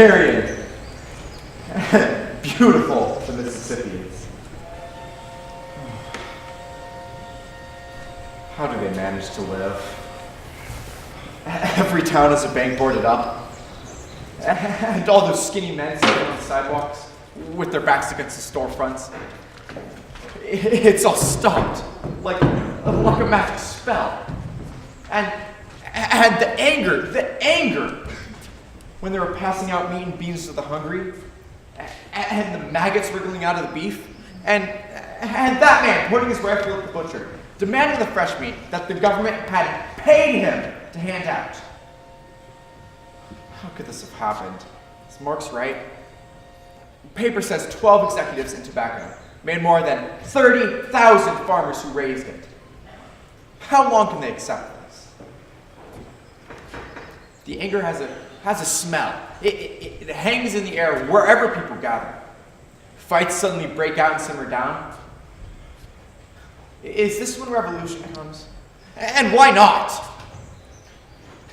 libertarian. Beautiful, the Mississippi is. How do they manage to live? Every town has a bank boarded up. And all those skinny men sitting on the sidewalks with their backs against the storefronts. It's all stopped, like a magic spell. And the anger, when they were passing out meat and beans to the hungry, and the maggots wriggling out of the beef, and that man pointing his rifle at the butcher, demanding the fresh meat that the government had paid him to hand out. How could this have happened? Is Marx right? The paper says 12 executives in tobacco made more than 30,000 farmers who raised it. How long can they accept this? The anger has a smell. It hangs in the air wherever people gather. Fights suddenly break out and simmer down. Is this when revolution comes? And why not?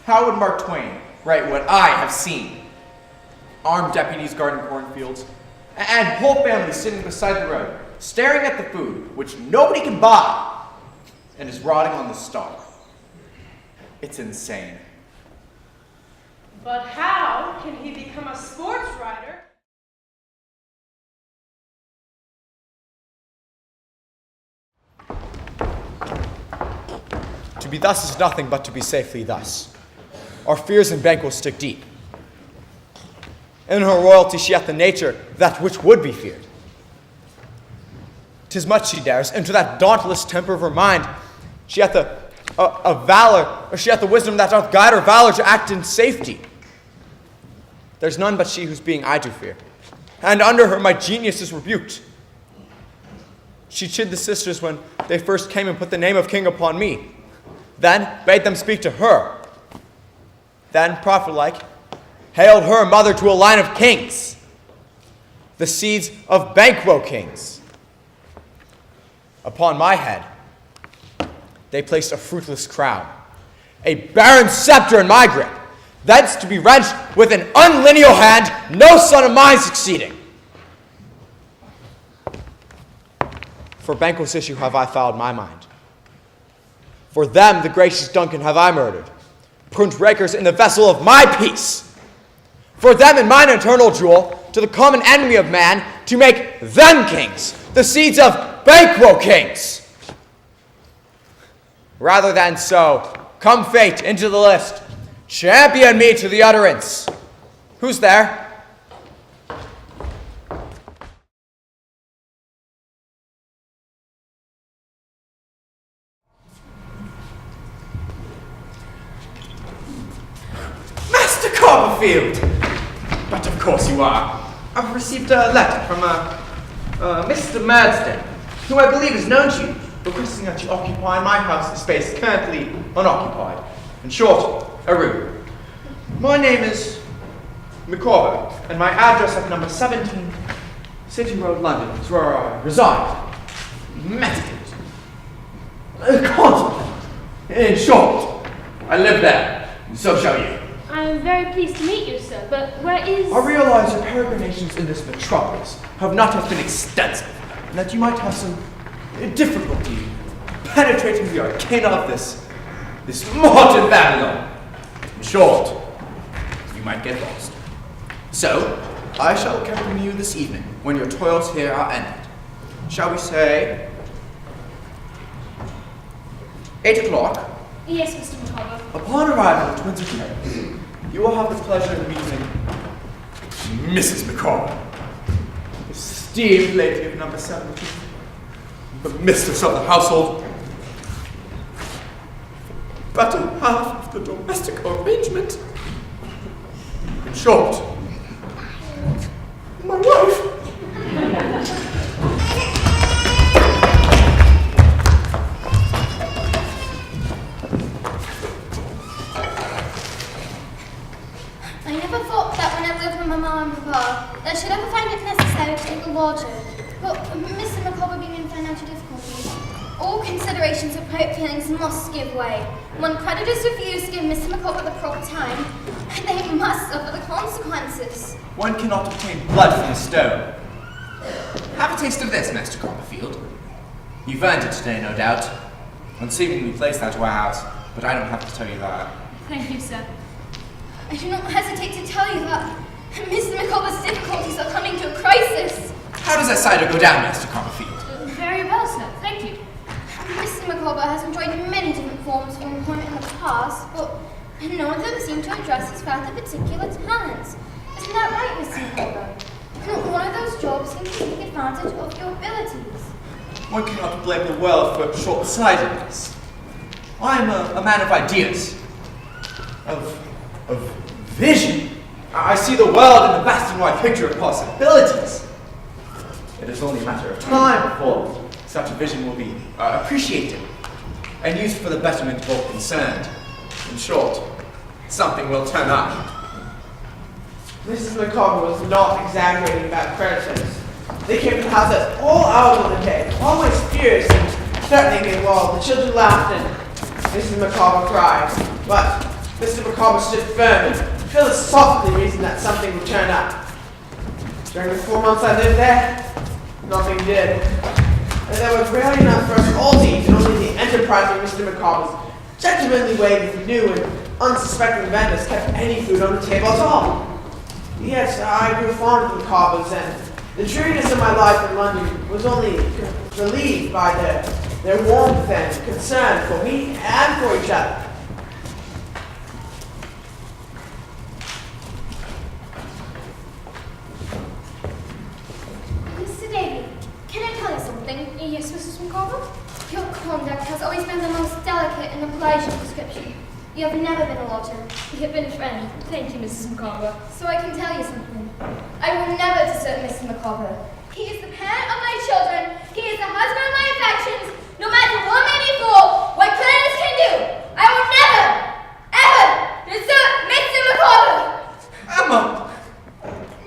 How would Mark Twain write what I have seen? Armed deputies guarding cornfields, and whole families sitting beside the road, staring at the food which nobody can buy and is rotting on the stalk. It's insane. But how can he become a sports writer? To be thus is nothing but to be safely thus. Our fears in bank will stick deep. In her royalty she hath the nature that which would be feared. 'Tis much she dares, and to that dauntless temper of her mind, she hath a valor, or she hath the wisdom that doth guide her valor to act in safety. There's none but she whose being I do fear, and under her my genius is rebuked. She chid the sisters when they first came and put the name of king upon me, then bade them speak to her, then, prophet-like, hailed her mother to a line of kings, the seeds of Banquo kings. Upon my head, they placed a fruitless crown, a barren scepter in my grip, thence to be wrenched with an unlineal hand, no son of mine succeeding. For Banquo's issue have I fouled my mind. For them, the gracious Duncan, have I murdered, pruned rakers in the vessel of my peace. For them and mine eternal jewel, to the common enemy of man, to make them kings, the seeds of Banquo kings. Rather than so, come fate into the list, champion me to the utterance. Who's there? Master Copperfield! But of course you are. I've received a letter from Mr. Marsden, who I believe is known to you, requesting that you occupy my house in space currently unoccupied. In short, a room. My name is Micawber, and my address at number 17, City Road, London, is where I reside. Meditate. Contemplate. In short, I live there, and so shall you. I am very pleased to meet you, sir, but where is... I realize your peregrinations in this metropolis have not yet been extensive, and that you might have some difficulty penetrating the arcana of this modern Babylon. In short, you might get lost. So, I shall accompany you this evening, when your toils here are ended. Shall we say 8 o'clock? Yes, Mr. Micawber. Upon arrival at Windsor Terrace, you will have the pleasure of meeting Mrs. Micawber, esteemed lady of number 17, the mistress of the household, better half of the domestic arrangement. In short, my wife. I never thought that when I lived with my mum and papa, that I should ever find it necessary to take a lodger. Well, Mr. Micawber being in financial difficulties, all considerations of private feelings must give way. When creditors refuse to give Mr. Micawber the proper time, they must suffer the consequences. One cannot obtain blood from a stone. Have a taste of this, Master Copperfield. You've earned it today, no doubt. Unseemingly placed that warehouse, but I don't have to tell you that. Thank you, sir. I do not hesitate to tell you that Mr. Micawber's difficulties are coming to a crisis. How does that cider go down, Master Copperfield? Very well, sir. Thank you. Mr. Micawber has enjoyed many different forms of employment in the past, but none of them seem to address his father's particular talents. Isn't that right, Mr. Micawber? Not one of those jobs seems to take advantage of your abilities. One cannot blame the world for short-sightedness. I am a man of ideas, of vision. I see the world in the vast and wide picture of possibilities. It is only a matter of time before such a vision will be appreciated and used for the betterment of all concerned. In short, something will turn up. Mrs. Micawber was not exaggerating about creditors. They came to the house at all hours of the day, always fierce and threatening me while the children laughed and Mrs. Micawber cried. But Mr. Micawber stood firm and philosophically reasoned that something would turn up. During the 4 months I lived there, nothing did. And there was rarely enough for us all to eat, and only the enterprising Mr. Micawber's gentlemanly way with new and unsuspecting vendors kept any food on the table at all. Yet I grew fond of the Micawbers, and the dreariness of my life in London was only relieved by their warmth and concern for me and for each other. Mr. Davy, can I tell you something? Yes, Mrs. Micawber? Your conduct has always been the most delicate and obliging description. You have never been a lodger. You have been a friend. Thank you, Mrs. Micawber. So I can tell you something. I will never desert Mr. Micawber. He is the parent of my children. He is the husband of my affections. No matter what may befall, what creditors can do, I will never, ever desert Mr. Micawber. Emma!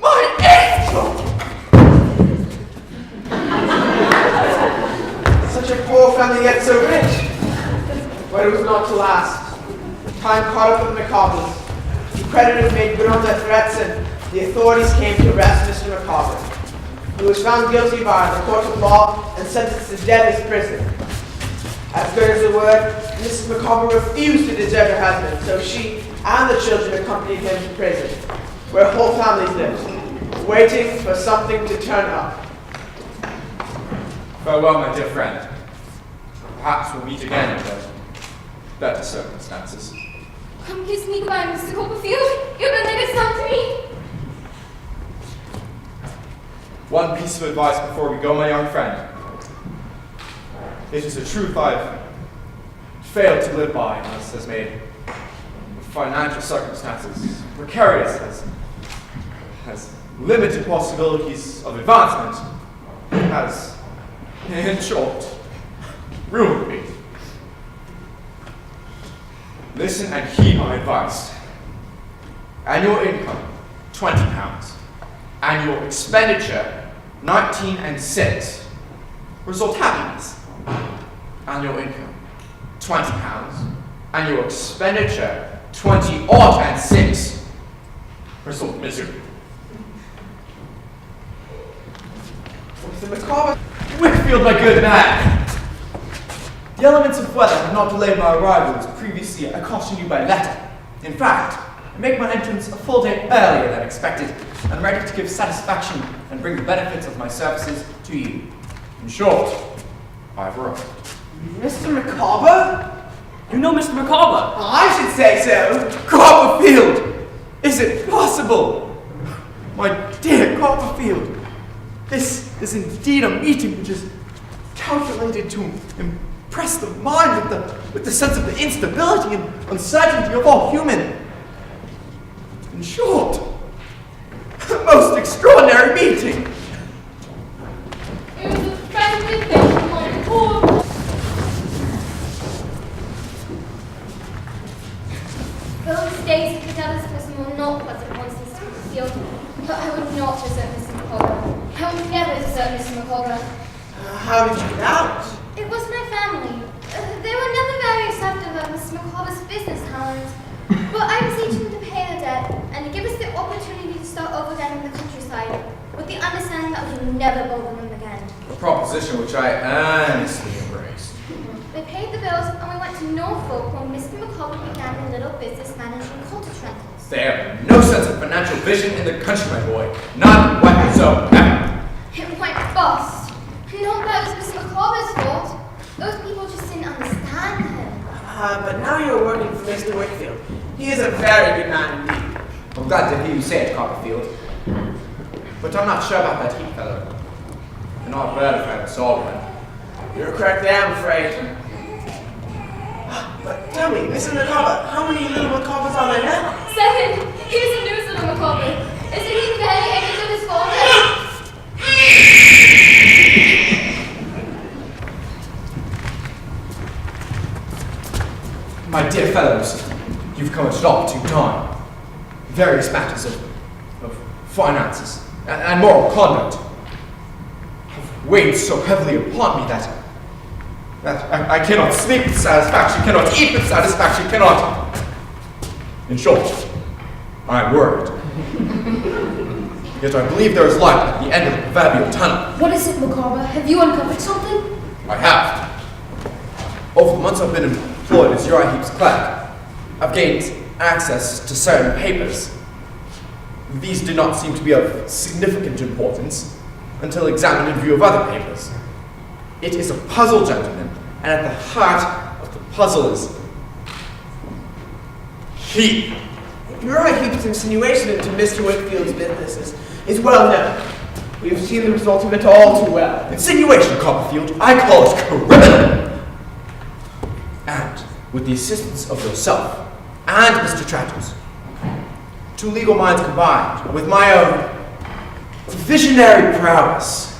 My angel! Such a poor family yet so rich. But it was not to last. Time caught up with the Micawbers. The creditors made good on their threats, and the authorities came to arrest Mr. Micawber. He was found guilty by the court of law and sentenced to death as prison. As good as a word, Mrs. Micawber refused to desert her husband, so she and the children accompanied him to prison, where whole families lived, waiting for something to turn up. Farewell, my dear friend. Perhaps we'll meet again under better circumstances. Come kiss me goodbye, Mr. Copperfield. You've been like a son to me. One piece of advice before we go, my young friend. It is a truth I've failed to live by, and has made financial circumstances precarious, has limited possibilities of advancement, has, in short, ruined me. Listen and heed my advice. Annual income, £20. Annual expenditure, 19 and 6. Result happiness. Annual income, £20. Annual expenditure, 20 odd and 6. Result misery. Mr. Micawber, Whitfield, my good man! The elements of weather have not delayed my arrival as previously I cautioned you by letter. In fact, I make my entrance a full day earlier than expected, and ready to give satisfaction and bring the benefits of my services to you. In short, I have arrived. Mr. Micawber? You know Mr. Micawber? I should say so. Copperfield! Is it possible? My dear Copperfield, this is indeed a meeting which is calculated to impress the mind with the sense of the instability and uncertainty of all human. In short, a most extraordinary meeting. It was a friendly thing, my poor. Those days at the Dallas prison were not pleasant ones, Mr. Copperfield, but I would not desert Mr. Micawber. I will never desert Mr. Micawber. How did you get out? It was my family. They were never very accepting of Mr. Micawber's business talent. But I beseech them to pay the debt and to give us the opportunity to start over again in the countryside, with the understanding that we will never bother them again. A proposition which I earnestly embraced. They paid the bills and we went to Norfolk when Mr. Micawber began a little business managing cottage rentals. They have no sense of financial vision in the country, my boy. None whatsoever. It went bust. Not that it was Mr. Micawber's fault. Those people just didn't understand him. But now you're working for Mr. Whitfield. He is a very good man indeed. I'm glad to hear you say it, Copperfield. But I'm not sure about that heat fellow. And I'll bet if I ever saw one. You're correct there, I'm afraid. But tell me, Mr. Micawber, how many little Micawbers are there now? 7. Here's a news little Micawber. Isn't he very image of his father? My dear fellows, you've come at an opportune time. Various matters of finances and moral conduct have weighed so heavily upon me that I cannot sleep with satisfaction, cannot eat with satisfaction, cannot. In short, I am worried. Yet I believe there is light at the end of the proverbial tunnel. What is it, Micawber? Have you uncovered something? I have. Over the months I've been employed as Uriah Heep's clerk, I've gained access to certain papers. These did not seem to be of significant importance until examined in view of other papers. It is a puzzle, gentlemen, and at the heart of the puzzle is Heep. Uriah Heep's insinuation into Mr. Whitfield's businesses is well known. We have seen the result of it all too well. Insinuation, Copperfield. I call it criminal. And with the assistance of yourself and Mr. Traddles, two legal minds combined with my own visionary prowess,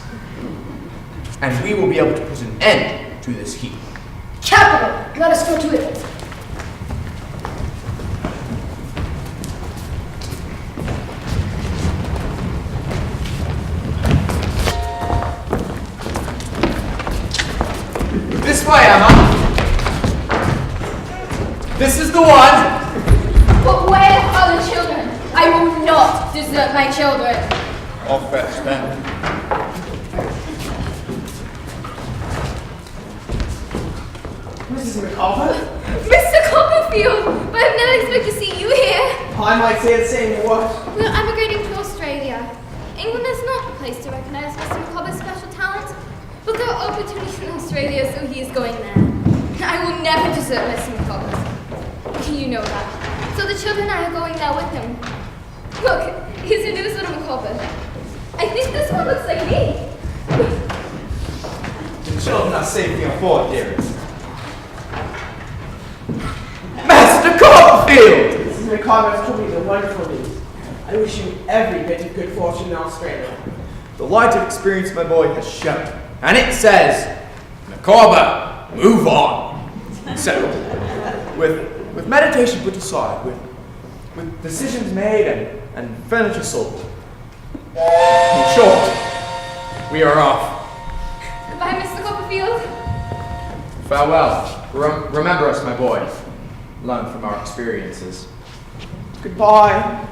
and we will be able to put an end to this heap. Capital! Let us go to it. This way, Emma. This is the one. But where are the children? I will not desert my children. I'll fetch them. Mrs. Micawber? Mr. Copperfield! But I've never expected to see you here. I might say the same. What? We're emigrating to Australia. England is not the place to recognize Mr. Micawber's special talent, but there are opportunities in Australia, so he is going there. I will never desert Mr. Micawber. You know that. So the children and I are going there with him. Look, here's a new little Micawber. I think this one looks like me. The children are safely on board, dearest. Master Copperfield! Mrs. Micawber has told me the wonderful news. I wish you every bit of good fortune in Australia. The light of experience, my boy, has shone. And it says, Micawber, move on. So, with meditation put aside, with decisions made and furniture sold. In short, we are off. Goodbye, Mr. Copperfield. Farewell. Remember us, my boy. Learn from our experiences. Goodbye.